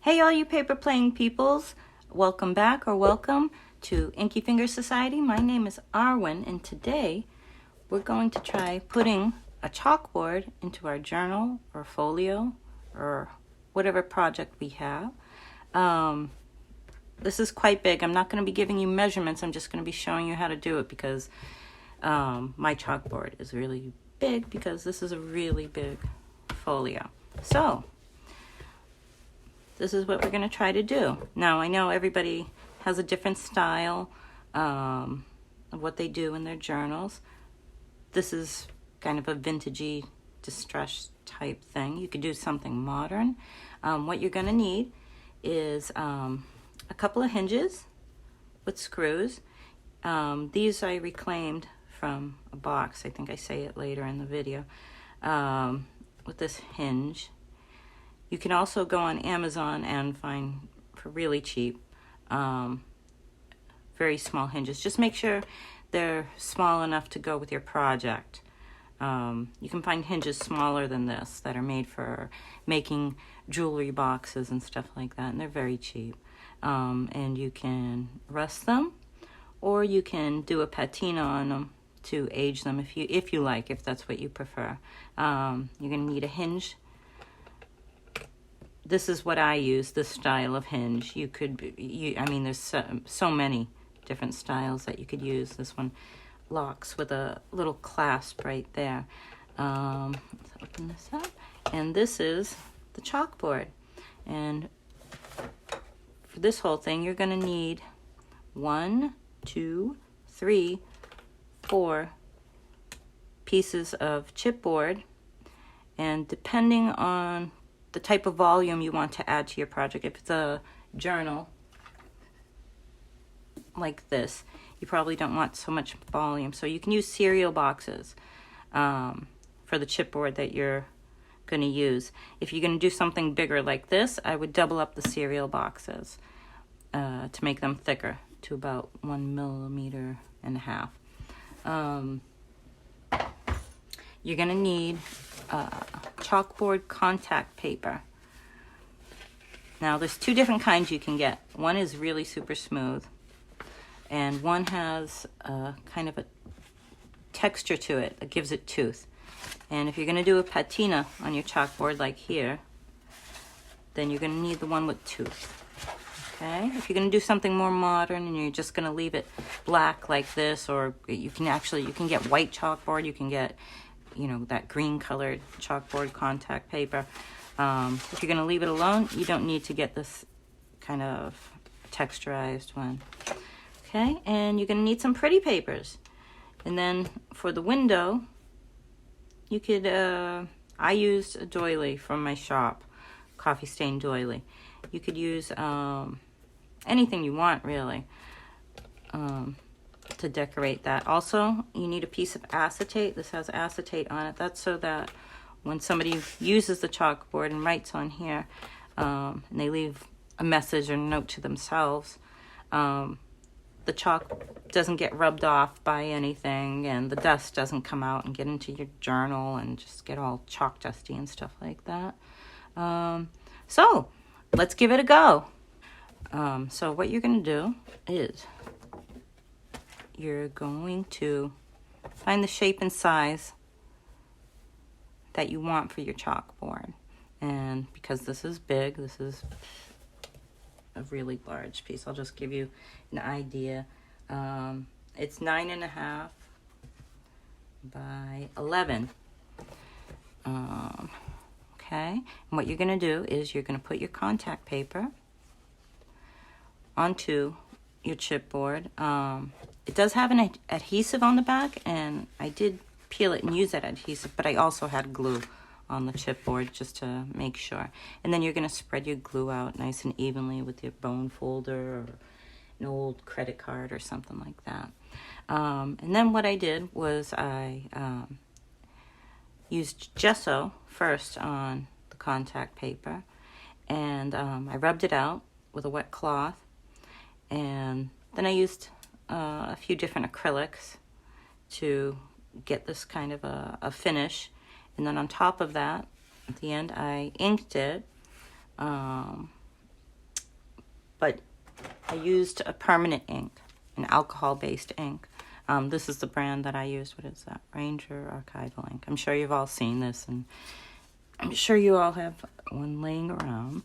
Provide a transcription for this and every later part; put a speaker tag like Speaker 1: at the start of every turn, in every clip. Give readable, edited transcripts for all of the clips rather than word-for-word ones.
Speaker 1: Hey all you paper playing peoples, welcome back or welcome to Inky Finger Society. My name is Arwen and today we're going to try putting a chalkboard into our journal or folio or whatever project we have. This is quite big. I'm not going to be giving you measurements, I'm just going to be showing you how to do it because my chalkboard is really big because this is a really big folio. So this is what we're going to try to do. Now, I know everybody has a different style of what they do in their journals. This is kind of a vintagey, distressed type thing. You could do something modern. What you're going to need is a couple of hinges with screws. These I reclaimed from a box. I think I say it later in the video. With this hinge. You can also go on Amazon and find for really cheap very small hinges. Just make sure they're small enough to go with your project. You can find hinges smaller than this that are made for making jewelry boxes and stuff like that, and they're very cheap. And you can rust them, or you can do a patina on them to age them if you like, if that's what you prefer. You're going to need a hinge. This is what I use, this style of hinge. You could, I mean, there's so many different styles that you could use. This one locks with a little clasp right there. Let's open this up. And this is the chalkboard. And for this whole thing, you're going to need 1, 2, 3, 4 pieces of chipboard. And depending on the type of volume you want to add to your project. If it's a journal like this, you probably don't want so much volume. So you can use cereal boxes for the chipboard that you're going to use. If you're going to do something bigger like this, I would double up the cereal boxes to make them thicker to about 1.5 millimeters. You're going to need chalkboard contact paper. Now there's two different kinds you can get. One is really super smooth and one has kind of a texture to it that gives it tooth. And if you're going to do a patina on your chalkboard like here, then you're going to need the one with tooth. Okay? If you're going to do something more modern and you're just going to leave it black like this, or you can get white chalkboard, you can get that green colored chalkboard contact paper. If you're going to leave it alone, you don't need to get this kind of texturized one. Okay, and you're going to need some pretty papers. And then for the window, you could, I used a doily from my shop, coffee stain doily. You could use anything you want really to decorate that. Also, you need a piece of acetate. This has acetate on it. That's so that when somebody uses the chalkboard and writes on here, and they leave a message or note to themselves, the chalk doesn't get rubbed off by anything, and the dust doesn't come out and get into your journal and just get all chalk dusty and stuff like that. So let's give it a go. So what you're going to do is you're going to find the shape and size that you want for your chalkboard. And because this is big, this is a really large piece. I'll just give you an idea. It's 9.5 by 11. Okay, and what you're going to do is you're going to put your contact paper onto your chipboard. It does have an adhesive on the back, and I did peel it and use that adhesive, but I also had glue on the chipboard just to make sure. And then you're going to spread your glue out nice and evenly with your bone folder or an old credit card or something like that. And then what I did was I used gesso first on the contact paper, and I rubbed it out with a wet cloth, and then I used a few different acrylics to get this kind of a finish. And then on top of that, at the end, I inked it but I used a permanent ink, an alcohol-based ink. This is the brand that I used. What is that? Ranger Archival Ink. I'm sure you've all seen this, and I'm sure you all have one laying around.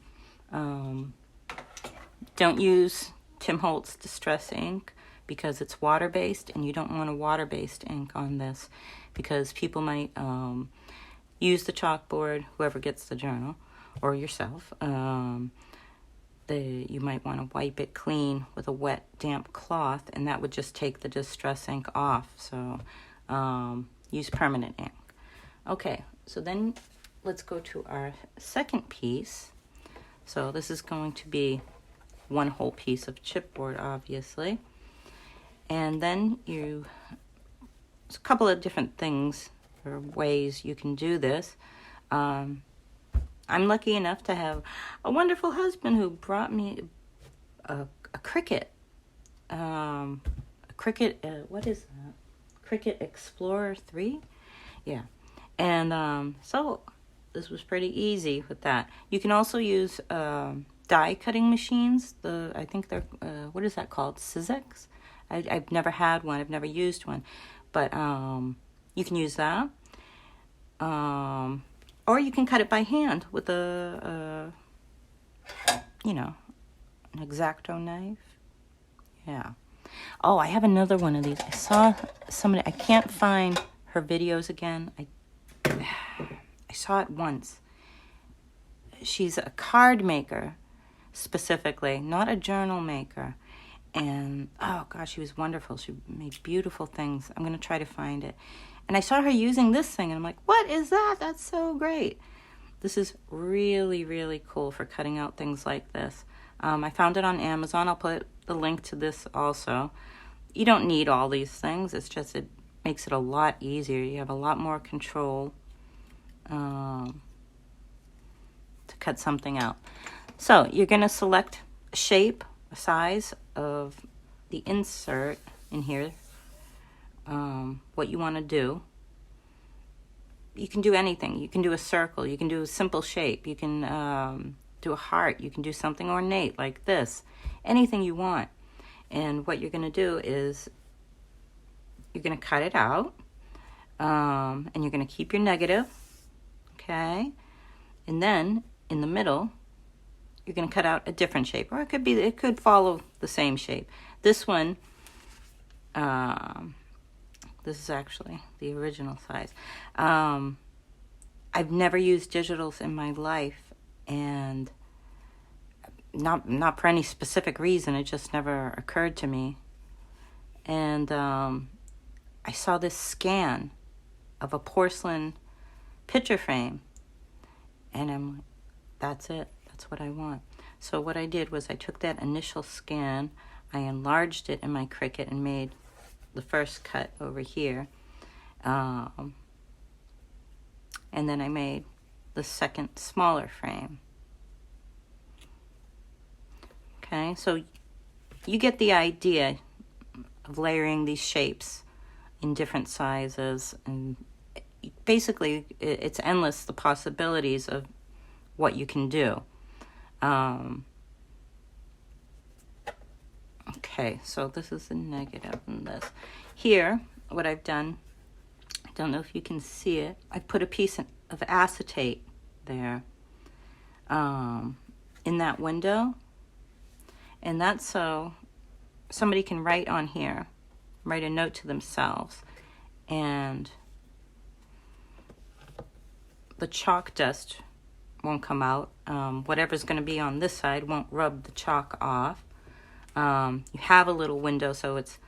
Speaker 1: Don't use Tim Holtz Distress ink because it's water-based, and you don't want a water-based ink on this because people might use the chalkboard, whoever gets the journal, or yourself. You might want to wipe it clean with a wet, damp cloth, and that would just take the distress ink off. So use permanent ink. Okay, so then let's go to our second piece. So this is going to be one whole piece of chipboard, obviously. And then there's a couple of different things or ways you can do this. I'm lucky enough to have a wonderful husband who brought me a Cricut. What is that? Cricut Explorer 3? Yeah. And so this was pretty easy with that. You can also use die cutting machines. I think they're, what is that called? Sizzix? I've never had one. I've never used one. But you can use that. Or you can cut it by hand with an X-Acto knife. Yeah. Oh, I have another one of these. I saw somebody, I can't find her videos again. I saw it once. She's a card maker, specifically, not a journal maker. And, oh gosh, she was wonderful. She made beautiful things. I'm going to try to find it. And I saw her using this thing, and I'm like, what is that? That's so great. This is really, really cool for cutting out things like this. I found it on Amazon. I'll put the link to this also. You don't need all these things. It's just, it makes it a lot easier. You have a lot more control to cut something out. So you're going to select a shape, a size of the insert in here. What you want to do. You can do anything. You can do a circle. You can do a simple shape. You can do a heart. You can do something ornate like this. Anything you want. And what you're going to do is you're going to cut it out. And you're going to keep your negative. Okay? And then in the middle, you're going to cut out a different shape. Or it could follow the same shape. This one, this is actually the original size. I've never used digitals in my life, and not for any specific reason. It just never occurred to me. And I saw this scan of a porcelain picture frame, and I'm like, that's it. That's what I want. So what I did was I took that initial scan, I enlarged it in my Cricut and made the first cut over here, and then I made the second smaller frame. Okay, so you get the idea of layering these shapes in different sizes, and basically it's endless, the possibilities of what you can do. Okay, so this is the negative in this. Here, what I've done, I don't know if you can see it, I put a piece of acetate there in that window. And that's so somebody can write on here, write a note to themselves, and the chalk dust won't come out. Whatever's going to be on this side won't rub the chalk off. You have a little window, so it's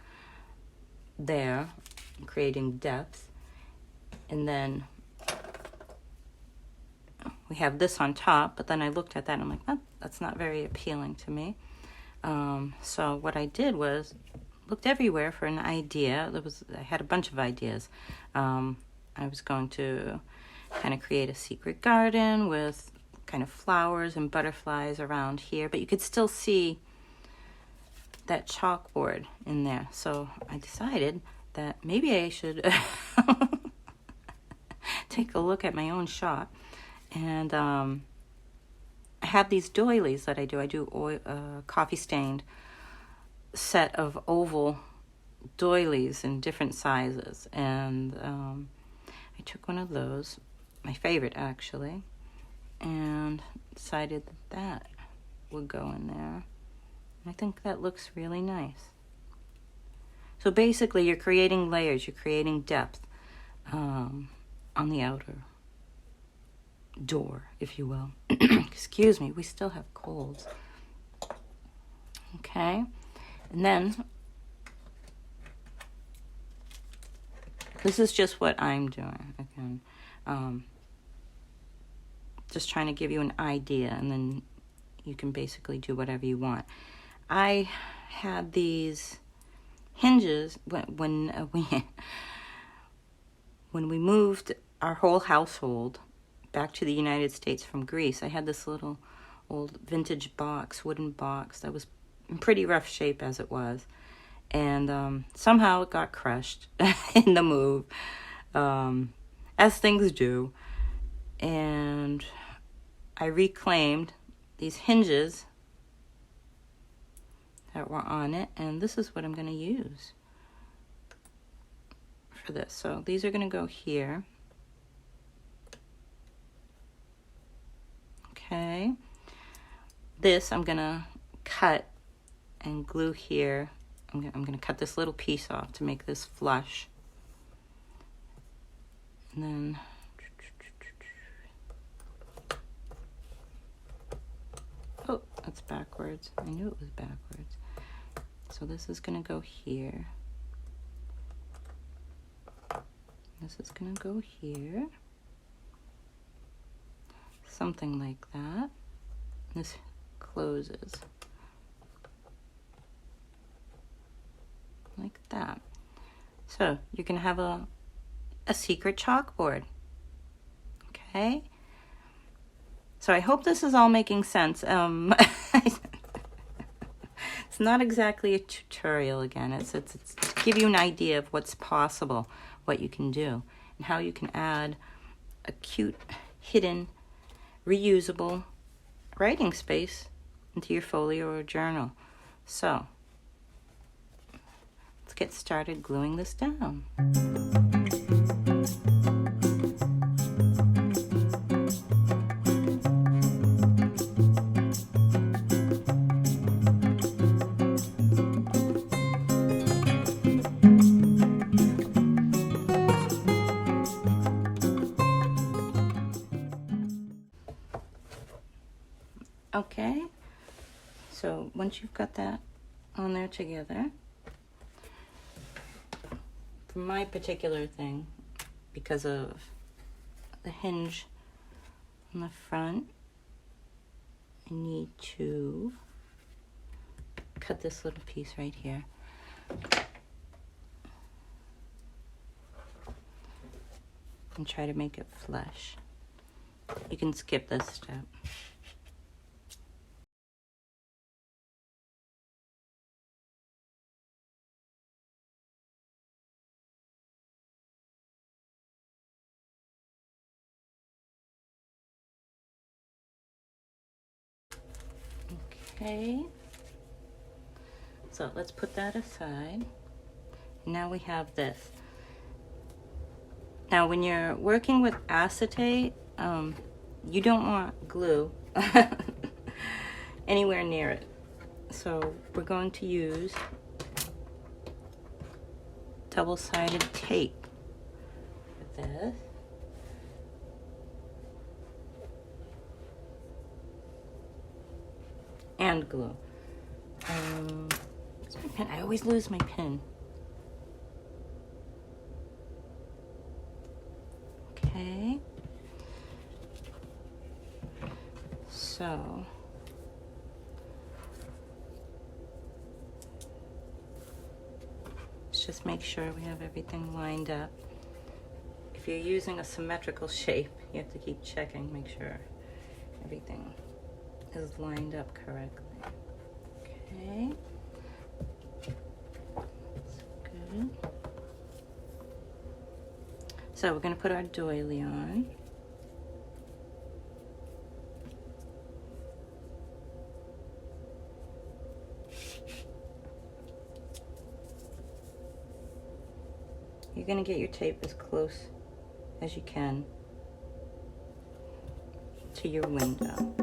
Speaker 1: there, creating depth. And then we have this on top, but then I looked at that and I'm like, that's not very appealing to me. So what I did was looked everywhere for an idea. I had a bunch of ideas. I was going to kind of create a secret garden with kind of flowers and butterflies around here, but you could still see that chalkboard in there. So I decided that maybe I should take a look at my own shop. And I have these doilies that I do. I do oil, coffee stained set of oval doilies in different sizes, and I took one of those, my favorite actually, and decided that that would go in there. I think that looks really nice. So basically you're creating layers, you're creating depth on the outer door, if you will. Excuse me, we still have colds. Okay, and then this is just what I'm doing again. Just trying to give you an idea, and then you can basically do whatever you want. I had these hinges when we moved our whole household back to the United States from Greece. I had this little old vintage box, wooden box, that was in pretty rough shape as it was. And somehow it got crushed in the move, as things do. And I reclaimed these hinges that were on it, and this is what I'm going to use for this. So these are going to go here. Okay. This I'm going to cut and glue here. I'm going to cut this little piece off to make this flush. And then oh, that's backwards. I knew it was backwards. So this is going to go here. This is going to go here. Something like that. This closes. Like that. So you're going to have a secret chalkboard. Okay? So I hope this is all making sense. It's not exactly a tutorial again. It's to give you an idea of what's possible, what you can do, and how you can add a cute, hidden, reusable writing space into your folio or journal. So let's get started gluing this down. Okay, so once you've got that on there together, for my particular thing, because of the hinge on the front, I need to cut this little piece right here. And try to make it flush. You can skip this step. Okay, so let's put that aside. Now we have this. Now when you're working with acetate, you don't want glue anywhere near it. So we're going to use double-sided tape with this. And glue. Where's my pen? I always lose my pen. Okay. So let's just make sure we have everything lined up. If you're using a symmetrical shape, you have to keep checking, make sure everything is lined up correctly. Okay. That's good. So we're going to put our doily on. going to get your tape as close as you can to your window.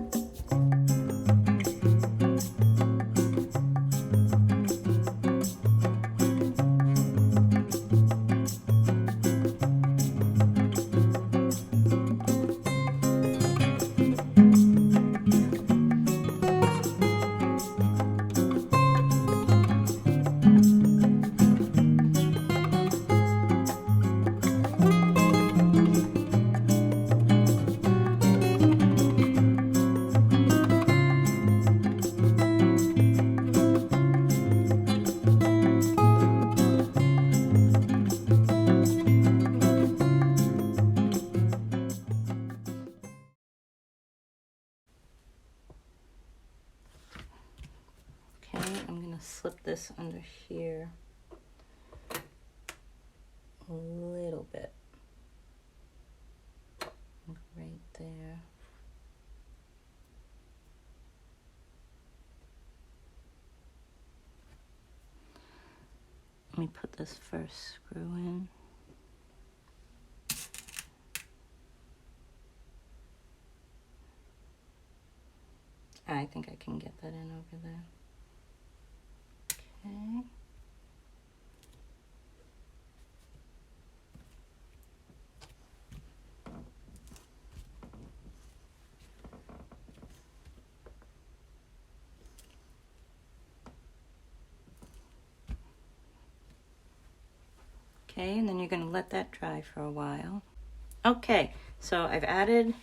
Speaker 1: Slip this under here a little bit, right there. Let me put this first screw in. I think I can get that in over there. Okay. Okay, and then you're going to let that dry for a while. Okay, so I've added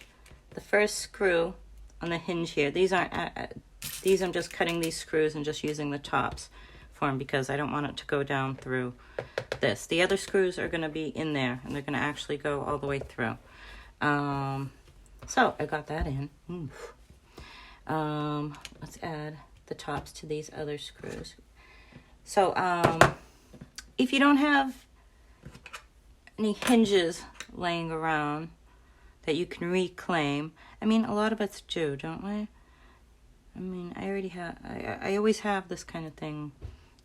Speaker 1: the first screw on the hinge here. These aren't, I'm just cutting these screws and just using the tops for them because I don't want it to go down through this. The other screws are going to be in there and they're going to actually go all the way through. So I got that in. Let's add the tops to these other screws. So if you don't have any hinges laying around that you can reclaim, I mean, a lot of us do, don't we? I mean, I already have, I always have this kind of thing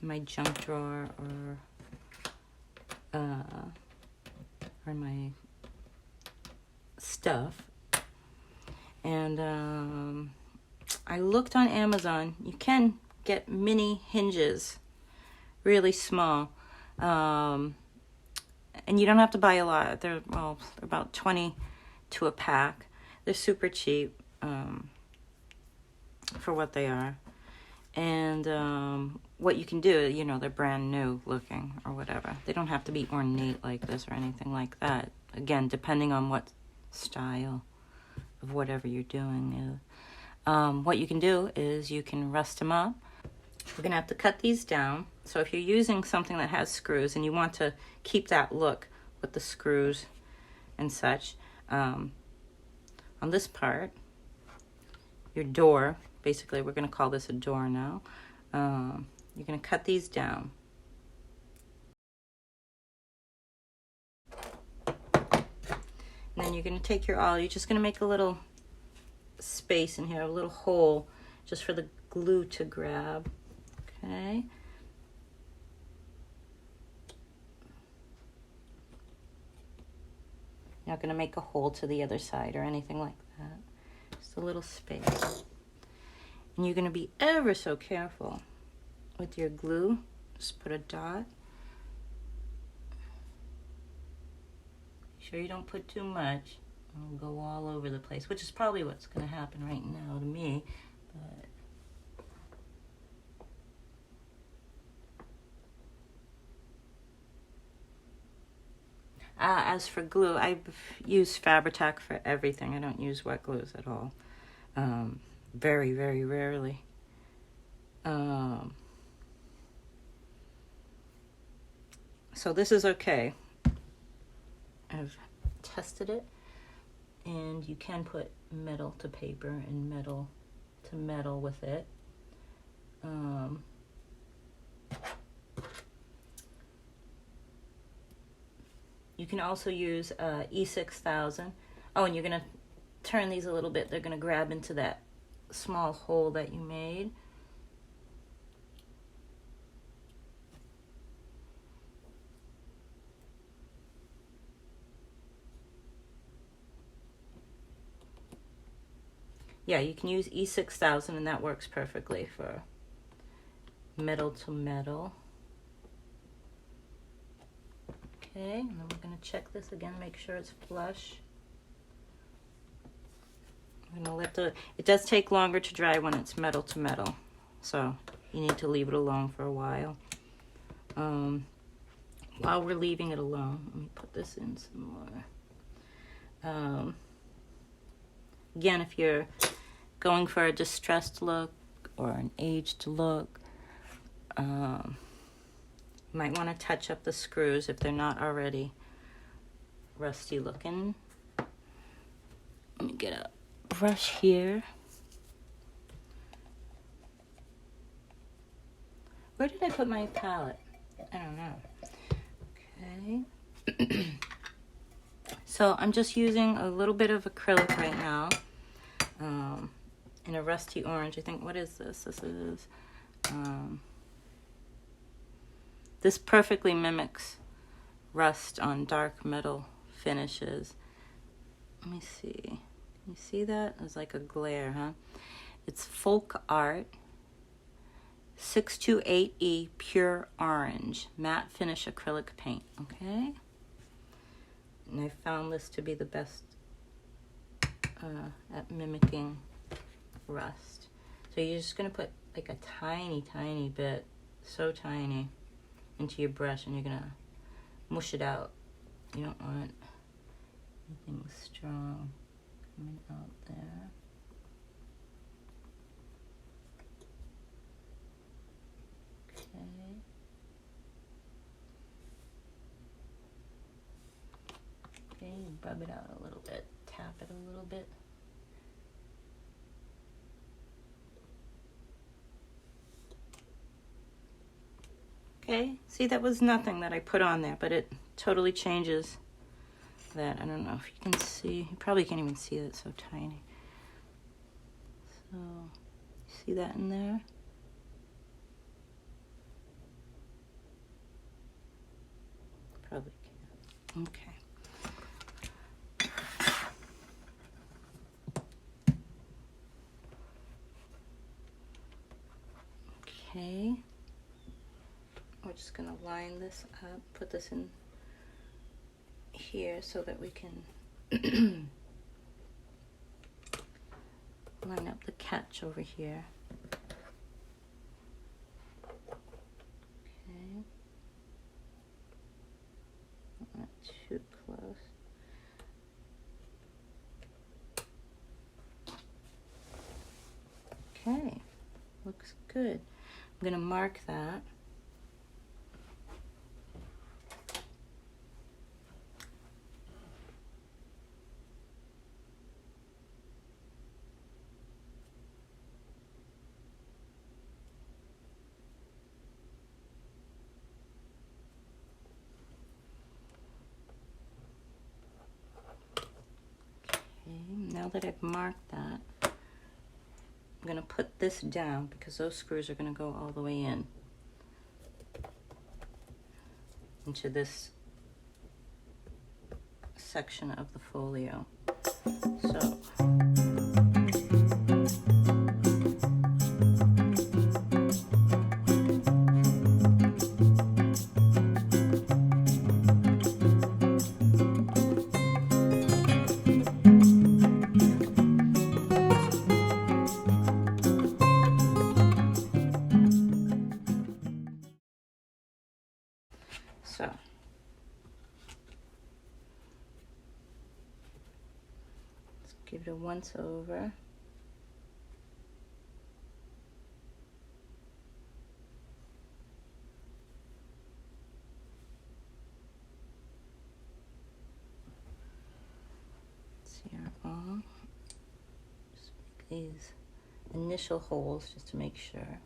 Speaker 1: in my junk drawer or my stuff. And I looked on Amazon. You can get mini hinges, really small. And you don't have to buy a lot. They're, well, they're about 20 to a pack. They're super cheap for what they are. And what you can do, you know, they're brand new looking or whatever. They don't have to be ornate like this or anything like that. Again, depending on what style of whatever you're doing is. What you can do is you can rust them up. We're going to have to cut these down. So if you're using something that has screws and you want to keep that look with the screws and such, on this part, your door, basically we're going to call this a door now, you're going to cut these down. And then you're going to take your awl, you're just going to make a little space in here, a little hole, just for the glue to grab. Okay. You're not going to make a hole to the other side or anything like that. Just a little space. And you're going to be ever so careful with your glue. Just put a dot. Sure you don't put too much. It'll go all over the place, which is probably what's going to happen right now to me. But as for glue, I use Fabri-Tac for everything. I don't use wet glues at all. Very, very rarely. So this is okay. I've tested it, and you can put metal to paper and metal to metal with it. You can also use E6000. Oh, and you're going to turn these a little bit. They're going to grab into that small hole that you made. yeah, you can use 𝚑6000 and that works perfectly for metal to metal. Okay, and then we're going to check this again, make sure it's flush. I'm going to let it does take longer to dry when it's metal to metal, so you need to leave it alone for a while. While we're leaving it alone, let me put this in some more. Again, if you're going for a distressed look or an aged look, you might want to touch up the screws if they're not already rusty looking. Let me get a brush here. Where did I put my palette? I don't know. Okay. So I'm just using a little bit of acrylic right now, in a rusty orange. I think, what is this? This is, this perfectly mimics rust on dark metal finishes. Let me see. Can you see that? It's like a glare, huh? It's Folk Art 628E Pure Orange Matte Finish Acrylic Paint, okay? And I found this to be the best at mimicking rust. So you're just going to put like a tiny, tiny bit, so tiny, into your brush, and you're going to mush it out. You don't want anything strong coming out there. Okay, rub it out a little bit, tap it a little bit. Okay, see, that was nothing that I put on there, but it totally changes that. I don't know if you can see, you probably can't even see it, it's so tiny. So, see that in there? Probably can't. Okay. Okay. We're just going to line this up, put this in here so that we can line up the catch over here. Okay. Not too close. Okay, looks good. I'm going to mark that. Now that I've marked that, I'm going to put this down because those screws are going to go all the way in into this section of the folio. So let's give it a once over. See our arm. Just make these initial holes just to make sure.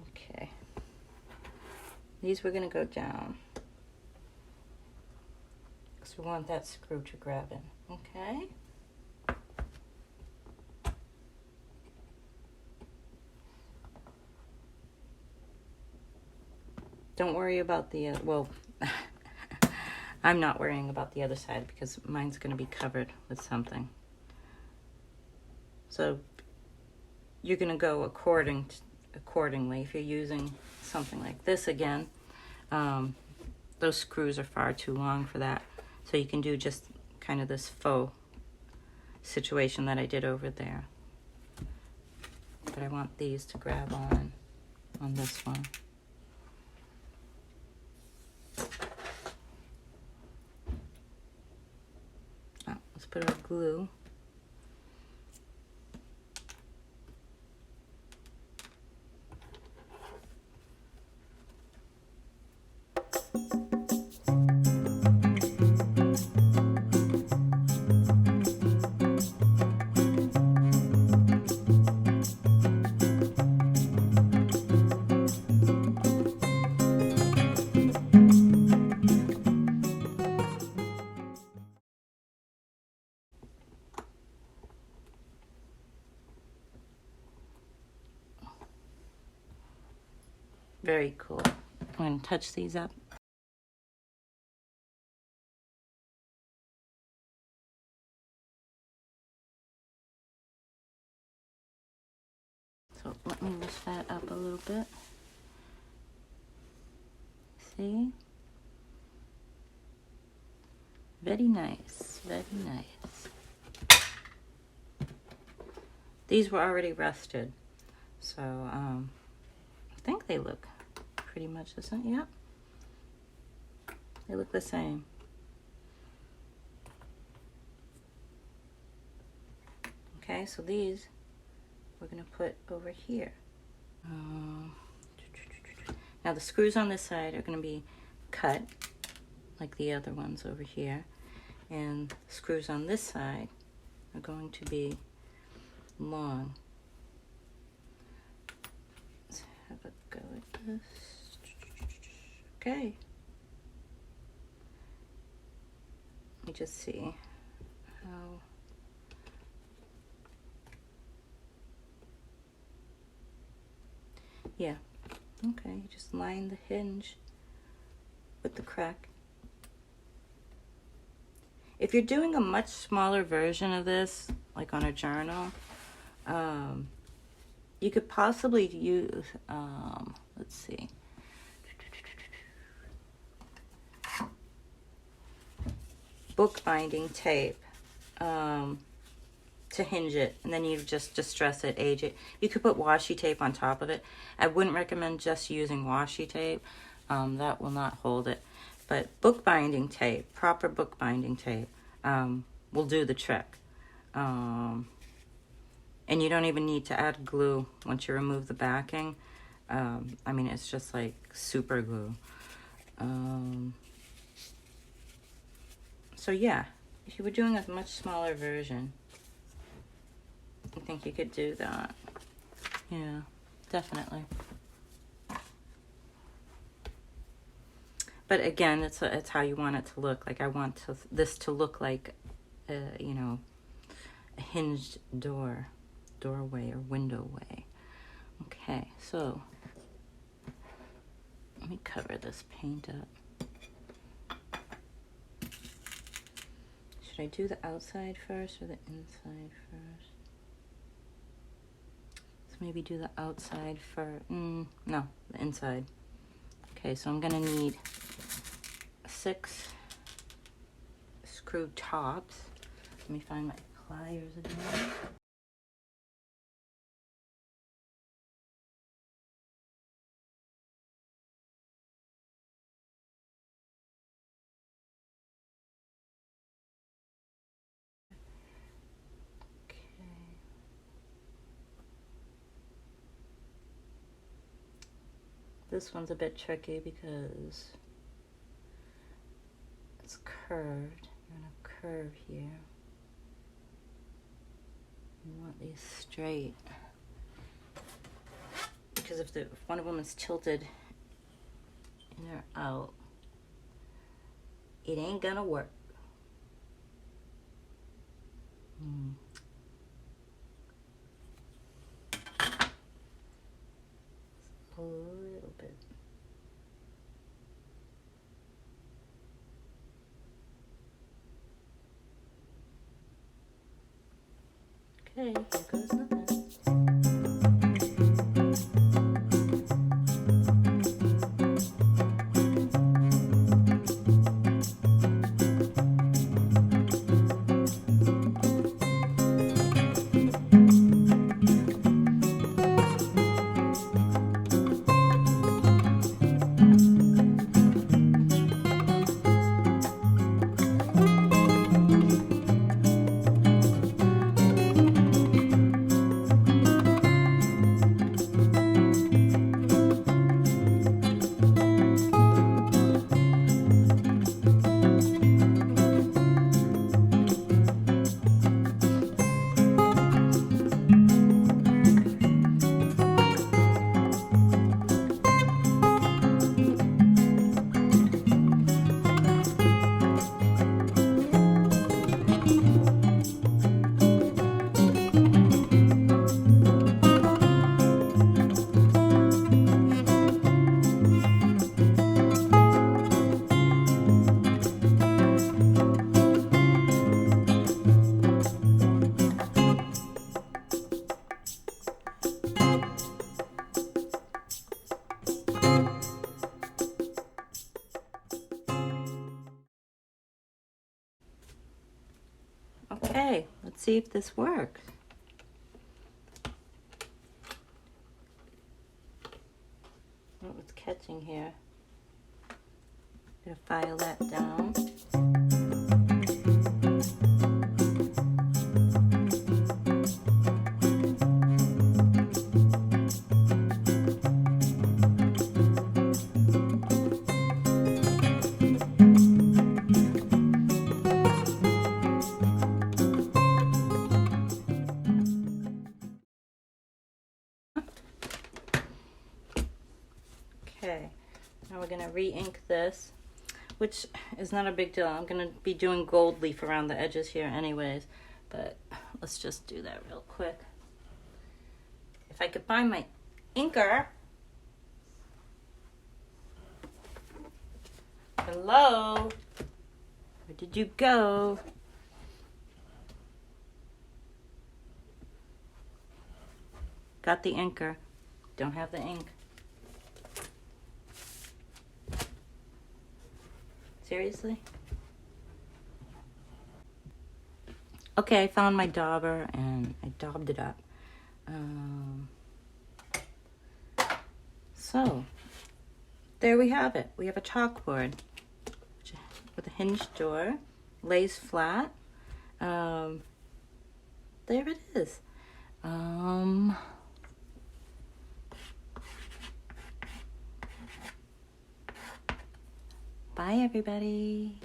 Speaker 1: Okay. These we're going to go down because we want that screw to grab in. Okay. Don't worry about the, well, I'm not worrying about the other side because mine's going to be covered with something. So you're going to go accordingly. If you're using something like this again, those screws are far too long for that. So you can do just kind of this faux situation that I did over there. But I want these to grab on this one. Oh, let's put our glue. Very cool. I'm going to touch these up. So let me lift that up a little bit. See? Very nice, very nice. These were already rusted, so I think they look pretty much the same. Yep, they look the same. Okay, so these we're going to put over here. Now the screws on this side are going to be cut like the other ones over here, and screws on this side are going to be long. Let's have a go at this. Okay. Let me just see how. Yeah. Okay, you just line the hinge with the crack. If you're doing a much smaller version of this, like on a journal, you could possibly use, let's see, bookbinding tape to hinge it, and then you just distress it, age it. You could put washi tape on top of it. I wouldn't recommend just using washi tape. That will not hold it. But bookbinding tape, proper bookbinding tape, will do the trick. And you don't even need to add glue once you remove the backing. I mean, it's just like super glue. So yeah, if you were doing a much smaller version, I think you could do that. Yeah, definitely. But again, it's how you want it to look. Like I want this to look like, you know, a hinged doorway or windowway. Okay, so let me cover this paint up. Should I do the outside first or the inside first? Let's maybe do the outside first. No, the inside. Okay, so I'm gonna need 6 screw tops. Let me find my pliers again. This one's a bit tricky because it's curved. You're in a curve here. You want these straight. Because if one of them is tilted in or out, it ain't gonna work. A little bit. Okay, here goes nothing. Okay, let's see if this works. What was catching here? Gonna file that down. Okay, now we're going to re-ink this, which is not a big deal. I'm going to be doing gold leaf around the edges here anyways, but let's just do that real quick. If I could find my inker. Hello? Where did you go? Got the inker. Don't have the ink. Seriously? Okay, I found my dauber and I daubed it up. So, there we have it. We have a chalkboard with a hinged door, lays flat. There it is. Bye, everybody.